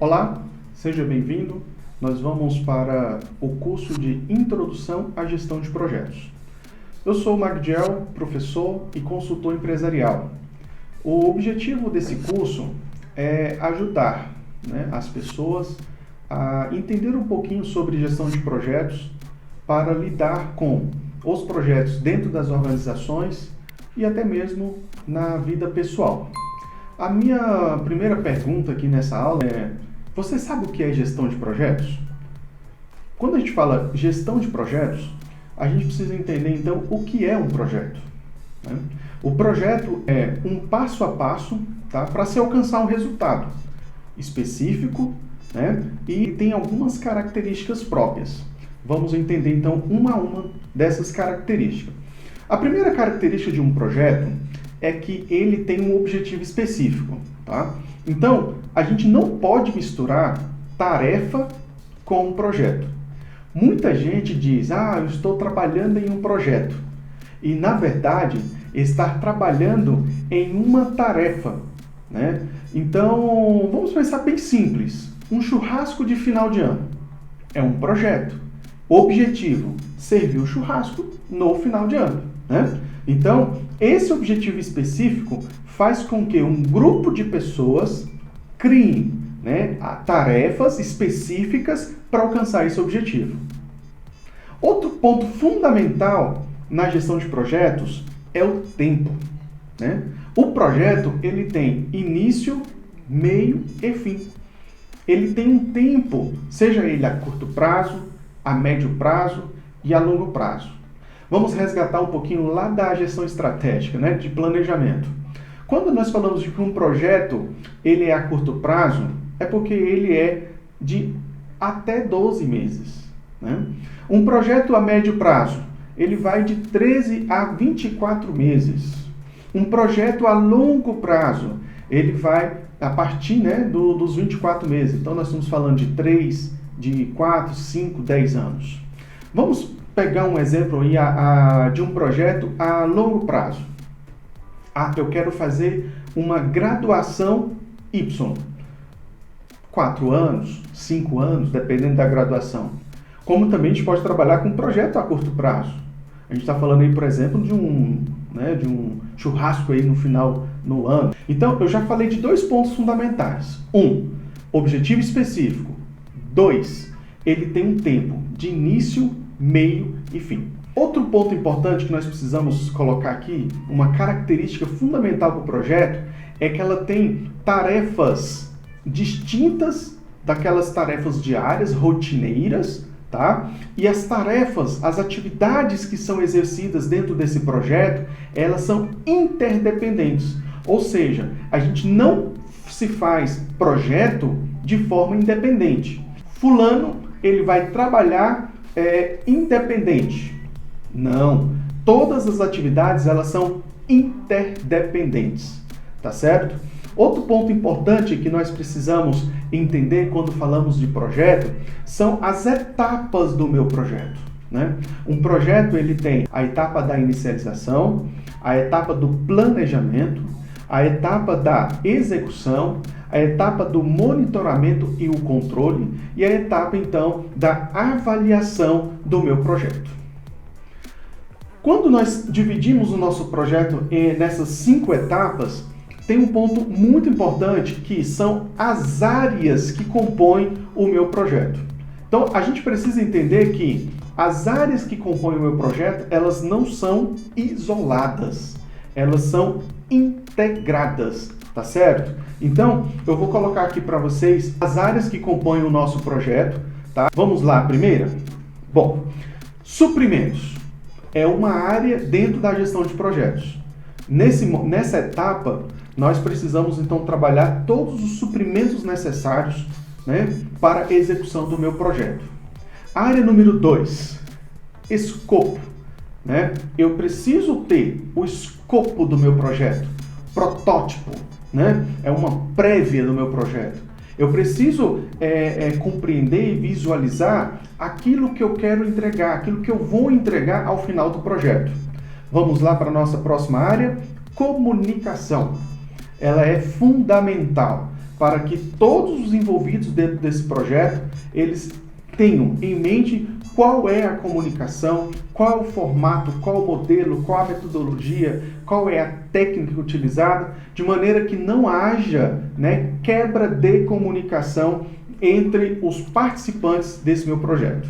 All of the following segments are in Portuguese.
Olá, seja bem-vindo. Nós vamos para o curso de Introdução à Gestão de Projetos. Eu sou o Magdiel, professor e consultor empresarial. O objetivo desse curso é ajudar, as pessoas a entender um pouquinho sobre gestão de projetos para lidar com os projetos dentro das organizações e até mesmo na vida pessoal. A minha primeira pergunta aqui nessa aula é: você sabe o que é gestão de projetos? Quando a gente fala gestão de projetos, a gente precisa entender então o que é um projeto. O projeto é um passo a passo, para se alcançar um resultado específico, e tem algumas características próprias. Vamos entender então uma a uma dessas características. A primeira característica de um projeto é que ele tem um objetivo específico. Então, a gente não pode misturar tarefa com um projeto. Muita gente diz, eu estou trabalhando em um projeto. E, na verdade, estar trabalhando em uma tarefa. Então, vamos pensar bem simples. Um churrasco de final de ano é um projeto. Objetivo: servir o churrasco no final de ano. Então, esse objetivo específico faz com que um grupo de pessoas criem tarefas específicas para alcançar esse objetivo. Outro ponto fundamental na gestão de projetos é o tempo. O projeto ele tem início, meio e fim. Ele tem um tempo, seja ele a curto prazo, a médio prazo e a longo prazo. Vamos resgatar um pouquinho lá da gestão estratégica, de planejamento. Quando nós falamos de que um projeto ele é a curto prazo, é porque ele é de até 12 meses. Um projeto a médio prazo, ele vai de 13 a 24 meses. Um projeto a longo prazo, ele vai a partir dos 24 meses. Então, nós estamos falando de 3, de 4, 5, 10 anos. Vamos pegar um exemplo aí de um projeto a longo prazo. Eu quero fazer uma graduação Y. 4 anos, 5 anos, dependendo da graduação. Como também a gente pode trabalhar com um projeto a curto prazo. A gente está falando aí, por exemplo, de um churrasco aí no ano. Então, eu já falei de 2 pontos fundamentais. 1, objetivo específico. 2, ele tem um tempo de início, meio e fim. Outro ponto importante que nós precisamos colocar aqui, uma característica fundamental para o projeto, é que ela tem tarefas distintas daquelas tarefas diárias, rotineiras, E as tarefas, as atividades que são exercidas dentro desse projeto, elas são interdependentes. Ou seja, a gente não se faz projeto de forma independente. Fulano, ele vai trabalhar independente. Não. Todas as atividades, elas são interdependentes. Tá certo? Outro ponto importante que nós precisamos entender quando falamos de projeto são as etapas do meu projeto. Um projeto ele tem a etapa da inicialização, a etapa do planejamento, a etapa da execução, a etapa do monitoramento e o controle e a etapa, então, da avaliação do meu projeto. Quando nós dividimos o nosso projeto nessas 5 etapas, tem um ponto muito importante que são as áreas que compõem o meu projeto. Então, a gente precisa entender que as áreas que compõem o meu projeto, elas não são isoladas, elas são integradas, tá certo? Então, eu vou colocar aqui para vocês as áreas que compõem o nosso projeto, tá? Vamos lá, a primeira? Bom, suprimentos é uma área dentro da gestão de projetos. Nessa etapa, nós precisamos então trabalhar todos os suprimentos necessários para a execução do meu projeto. Área número 2, escopo. Eu preciso ter o escopo do meu projeto, protótipo, é uma prévia do meu projeto. Eu preciso compreender e visualizar aquilo que eu quero entregar, aquilo que eu vou entregar ao final do projeto. Vamos lá para a nossa próxima área, comunicação. Ela é fundamental. para que todos os envolvidos dentro desse projeto, eles tenham em mente qual é a comunicação, qual é o formato, qual o modelo, qual a metodologia, qual é a técnica utilizada, de maneira que não haja, né, quebra de comunicação entre os participantes desse meu projeto.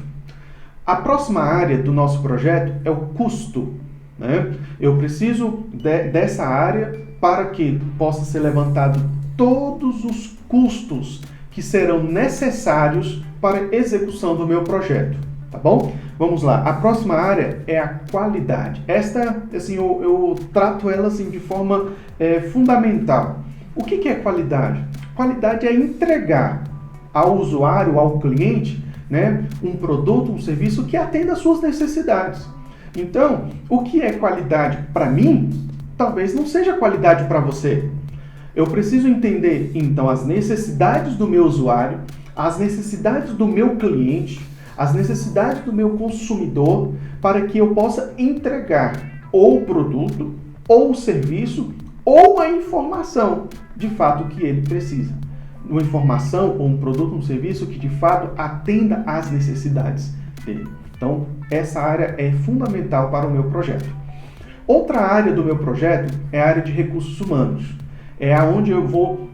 A próxima área do nosso projeto é o custo, né? Eu preciso dessa área para que possa ser levantado todos os custos que serão necessários para a execução do meu projeto, tá bom? Vamos lá, a próxima área é a qualidade. Esta, assim, eu trato ela assim, de forma fundamental. O que é qualidade? Qualidade é entregar ao usuário, ao cliente, né, um produto, um serviço que atenda às suas necessidades. Então, o que é qualidade para mim, talvez não seja qualidade para você. Eu preciso entender, então, as necessidades do meu usuário, as necessidades do meu cliente, as necessidades do meu consumidor, para que eu possa entregar ou o produto, ou o serviço, ou a informação, de fato, que ele precisa. Uma informação ou um produto, um serviço que, de fato, atenda às necessidades dele. Então, essa área é fundamental para o meu projeto. Outra área do meu projeto é a área de recursos humanos. É onde eu vou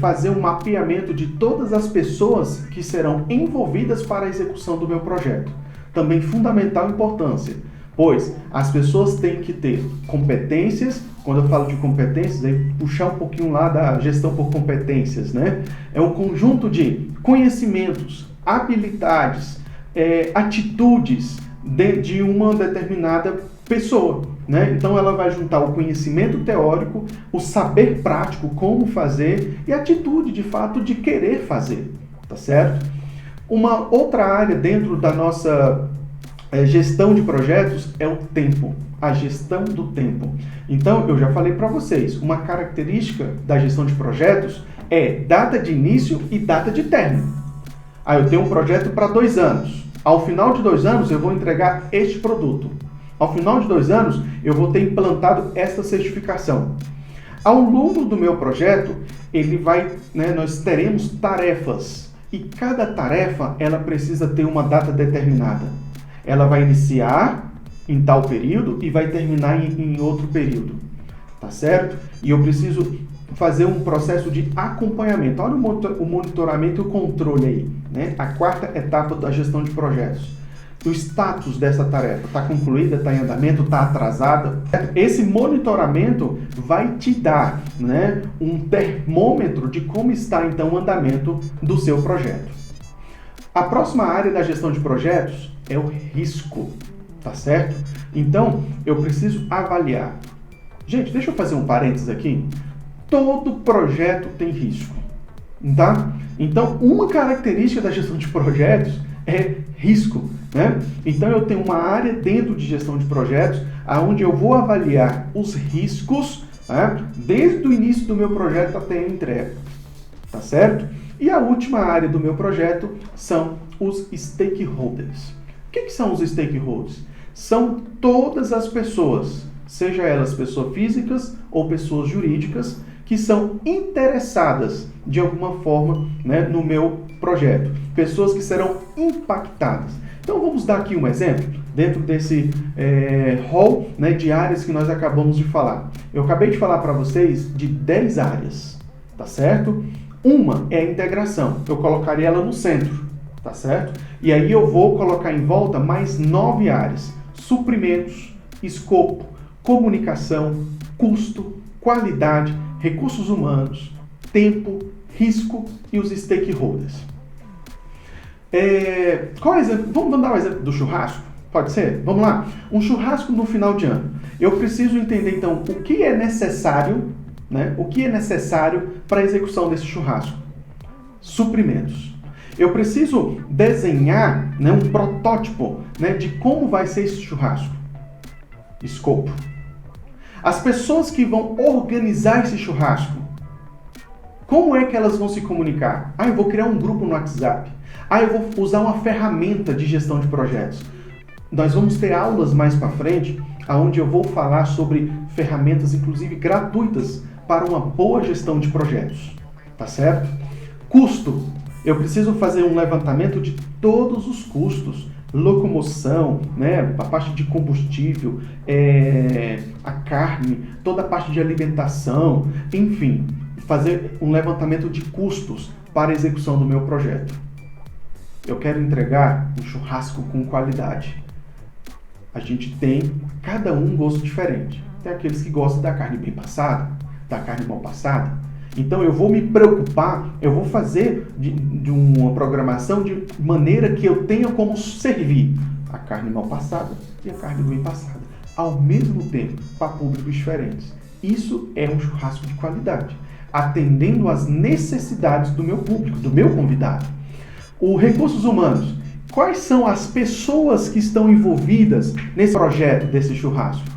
fazer um mapeamento de todas as pessoas que serão envolvidas para a execução do meu projeto. Também fundamental importância, pois as pessoas têm que ter competências. Quando eu falo de competências, é puxar um pouquinho lá da gestão por competências, né? É um conjunto de conhecimentos, habilidades, atitudes de uma determinada pessoa, né? Então ela vai juntar o conhecimento teórico, o saber prático, como fazer, e a atitude, de fato, de querer fazer, tá certo? Uma outra área dentro da nossa gestão de projetos é o tempo, a gestão do tempo. Então, eu já falei para vocês, uma característica da gestão de projetos é data de início e data de término. Aí eu tenho um projeto para 2 anos. Ao final de 2 anos, eu vou entregar este produto. Ao final de 2 anos, eu vou ter implantado esta certificação. Ao longo do meu projeto, nós teremos tarefas. E cada tarefa, ela precisa ter uma data determinada. Ela vai iniciar em tal período e vai terminar em outro período. Tá certo? E eu preciso fazer um processo de acompanhamento. Olha o monitoramento e o controle aí, né? A quarta etapa da gestão de projetos. O status dessa tarefa, está concluída, está em andamento, está atrasada. Esse monitoramento vai te dar, né, um termômetro de como está então o andamento do seu projeto. A próxima área da gestão de projetos é o risco, tá certo? Então, eu preciso avaliar. Gente, deixa eu fazer um parênteses aqui. Todo projeto tem risco, tá? Então, uma característica da gestão de projetos é risco, né? Então, eu tenho uma área dentro de gestão de projetos onde eu vou avaliar os riscos, né, desde o início do meu projeto até a entrega, tá certo? E a última área do meu projeto são os stakeholders. O que são os stakeholders? São todas as pessoas, seja elas pessoas físicas ou pessoas jurídicas, que são interessadas de alguma forma, né, no meu projeto. Pessoas que serão impactadas. Então vamos dar aqui um exemplo dentro desse hall, né, de áreas que nós acabamos de falar. Eu acabei de falar para vocês de 10 áreas, tá certo? Uma é a integração, eu colocaria ela no centro, tá certo? E aí eu vou colocar em volta mais 9 áreas: suprimentos, escopo, comunicação, custo, qualidade, recursos humanos, tempo, risco e os stakeholders. Qual é o exemplo? Vamos dar um exemplo do churrasco? Pode ser? Vamos lá. Um churrasco no final de ano. Eu preciso entender, então, o que é necessário, né? O que é necessário para a execução desse churrasco? Suprimentos. Eu preciso desenhar, né, um protótipo, né, de como vai ser esse churrasco. Escopo. As pessoas que vão organizar esse churrasco, como é que elas vão se comunicar? Eu vou criar um grupo no WhatsApp. Eu vou usar uma ferramenta de gestão de projetos. Nós vamos ter aulas mais para frente, onde eu vou falar sobre ferramentas, inclusive gratuitas, para uma boa gestão de projetos. tá certo? Custo. Eu preciso fazer um levantamento de todos os custos. Locomoção, né, a parte de combustível, a carne, toda a parte de alimentação, enfim, fazer um levantamento de custos para a execução do meu projeto. Eu quero entregar um churrasco com qualidade. A gente tem, cada um gosto diferente. Tem aqueles que gostam da carne bem passada, da carne mal passada. Então eu vou me preocupar, eu vou fazer de uma programação de maneira que eu tenha como servir a carne mal passada e a carne bem passada, ao mesmo tempo, para públicos diferentes. Isso é um churrasco de qualidade, atendendo às necessidades do meu público, do meu convidado. Os recursos humanos. Quais são as pessoas que estão envolvidas nesse projeto desse churrasco?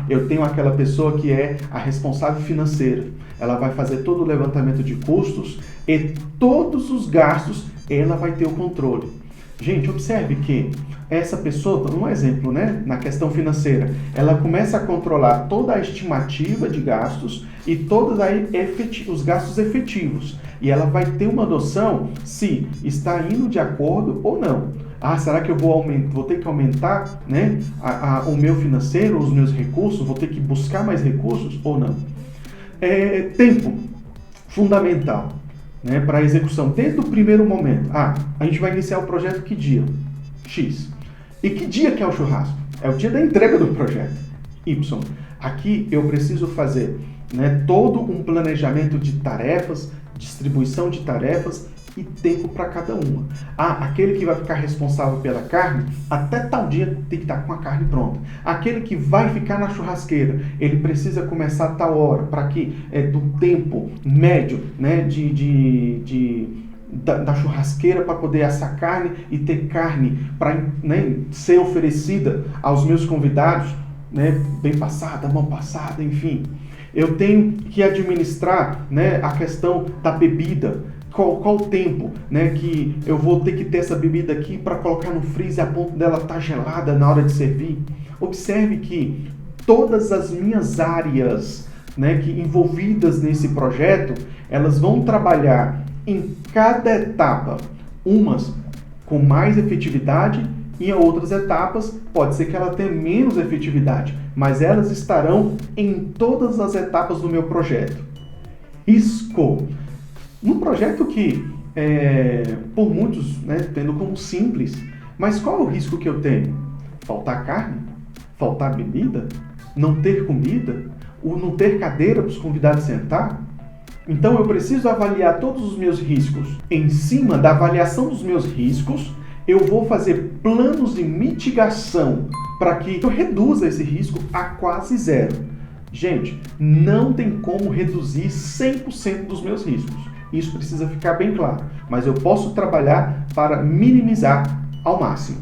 Eu tenho aquela pessoa que é a responsável financeira. Ela vai fazer todo o levantamento de custos e todos os gastos ela vai ter o controle. Gente, observe que essa pessoa, um exemplo, né, na questão financeira, ela começa a controlar toda a estimativa de gastos e todos os gastos efetivos. E ela vai ter uma noção se está indo de acordo ou não. Será que eu vou ter que aumentar, né, o meu financeiro, os meus recursos? Vou ter que buscar mais recursos ou não? Tempo, fundamental, né, para a execução. Desde o primeiro momento. A gente vai iniciar o projeto que dia? X. E que dia que é o churrasco? É o dia da entrega do projeto. Y. Aqui eu preciso fazer, né, todo um planejamento de tarefas, distribuição de tarefas e tempo para cada uma. Aquele que vai ficar responsável pela carne, até tal dia tem que estar com a carne pronta. Aquele que vai ficar na churrasqueira, ele precisa começar a tal hora, para que do tempo médio, né, da churrasqueira para poder assar carne e ter carne para, né, ser oferecida aos meus convidados, né, bem passada, mal passada, enfim. Eu tenho que administrar, né, a questão da bebida. Qual o tempo, né, que eu vou ter que ter essa bebida aqui para colocar no freezer a ponto dela estar gelada na hora de servir? Observe que todas as minhas áreas, né, envolvidas nesse projeto, elas vão trabalhar em cada etapa, umas com mais efetividade e em outras etapas pode ser que ela tenha menos efetividade, mas elas estarão em todas as etapas do meu projeto. Risco. Um projeto que, por muitos, né, tendo como simples, mas qual é o risco que eu tenho? Faltar carne? Faltar bebida? Não ter comida? Ou não ter cadeira para os convidados sentar? Então eu preciso avaliar todos os meus riscos. Em cima da avaliação dos meus riscos, eu vou fazer planos de mitigação para que eu reduza esse risco a quase zero. Gente, não tem como reduzir 100% dos meus riscos. Isso precisa ficar bem claro, mas eu posso trabalhar para minimizar ao máximo.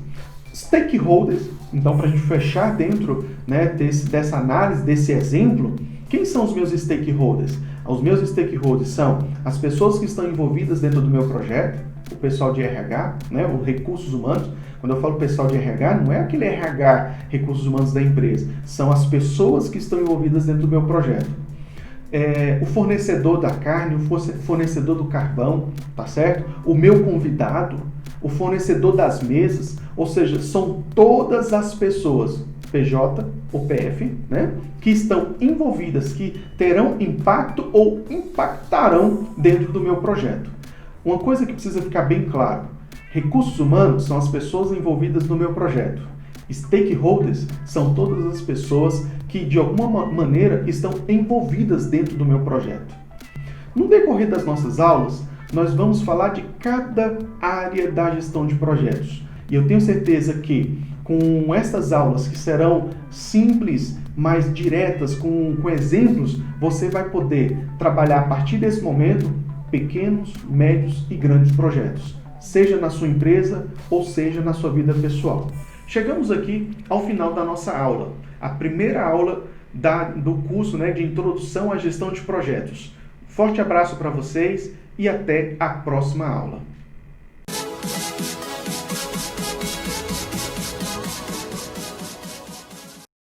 Stakeholders, então para a gente fechar dentro, né, dessa análise, desse exemplo, quem são os meus stakeholders? Os meus stakeholders são as pessoas que estão envolvidas dentro do meu projeto, o pessoal de RH, né, os recursos humanos. Quando eu falo pessoal de RH, não é aquele RH, recursos humanos da empresa, são as pessoas que estão envolvidas dentro do meu projeto. O fornecedor da carne, o fornecedor do carvão, tá certo? O meu convidado, o fornecedor das mesas, ou seja, são todas as pessoas, PJ ou PF, né, que estão envolvidas, que terão impacto ou impactarão dentro do meu projeto. Uma coisa que precisa ficar bem claro, recursos humanos são as pessoas envolvidas no meu projeto. Stakeholders são todas as pessoas que, de alguma maneira, estão envolvidas dentro do meu projeto. No decorrer das nossas aulas, nós vamos falar de cada área da gestão de projetos. E eu tenho certeza que, com essas aulas que serão simples, mais diretas, com exemplos, você vai poder trabalhar a partir desse momento pequenos, médios e grandes projetos, seja na sua empresa ou seja na sua vida pessoal. Chegamos aqui ao final da nossa aula, a primeira aula do curso, né, de Introdução à Gestão de Projetos. Forte abraço para vocês e até a próxima aula.